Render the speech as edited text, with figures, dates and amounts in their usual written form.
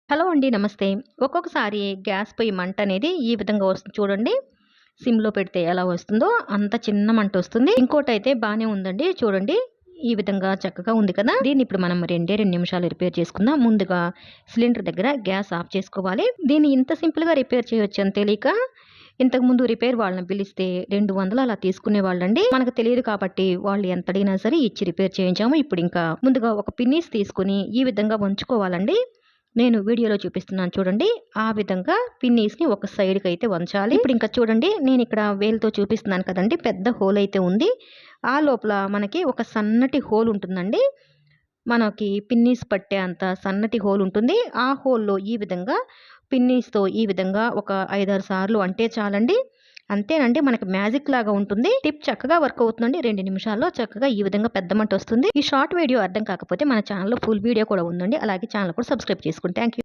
Hello అండి. నమస్తే. ఒక్కొక్కసారి గ్యాస్ పొయ్యి మంట అనేది ఈ విధంగా వస్తుంది చూడండి. సిమ్‌లో పెడితే ఎలా వస్తుందో అంత చిన్న మంటొస్తుంది. ఇంకోటైతే బానే ఉందండి. చూడండి. ఈ విధంగా చక్కగా ఉంది కదా! దీన్ని ఇప్పుడు మనం 2 నిమిషాలు రిపేర్ చేసుకుందాం. ముందుగా సిలిండర్ దగ్గర గ్యాస్ ఆఫ్ చేసుకోవాలి. దీన్ని ఇంత సింపుల్‌గా రిపేర్ చేయొచ్చని తెలియక ఇంతకుముందు రిపేర్ వాళ్ళని పిలిస్తే 200 అలా తీసుకునేవాళ్ళండి. మనకు తెలియదు కాబట్టి వాళ్ళు ఎంతడిగినా సరే ఇచ్చి రిపేర్ చేయించాము. ఇప్పుడింకా ముందుగా ఒక పిన్నీస్ తీసుకొని ఈ విధంగా వంచుకోవాలండి. నేను వీడియోలో చూపిస్తున్నాను చూడండి. ఆ విధంగా పిన్నీస్‌ని ఒక సైడ్‌కైతే వంచాలి. ఇప్పుడింకా చూడండి నేనిక్కడ వేలుతో చూపిస్తున్నాను కదండీ! పెద్ద హోల్ అయితే ఉంది. ఆ లోపల మనకి ఒక సన్నటి హోల్ ఉంటుందండి. మనకి పిన్నీస్ పట్టే అంత సన్నటి హోల్ ఉంటుంది. ఆ హోల్‌లో ఈ విధంగా పిన్నీస్‌తో ఈ విధంగా ఒక 5, 6 సార్లు అంటే చాలండి. అంతేనండి మనకి మ్యాజిక్ లాగా ఉంటుంది. టిప్ చక్కగా వర్క్ అవుతుందండి. 2 నిమిషాల్లో చక్కగా ఈ విధంగా పెద్ద మంటొస్తుంది. ఈ షార్ట్ వీడియో అర్థం కాకపోతే మన ఛానెల్‌లో ఫుల్ వీడియో కూడా ఉందండి. అలాగే ఛానెల్ కూడా సబ్స్క్రైబ్ చేసుకోండి. Thank you.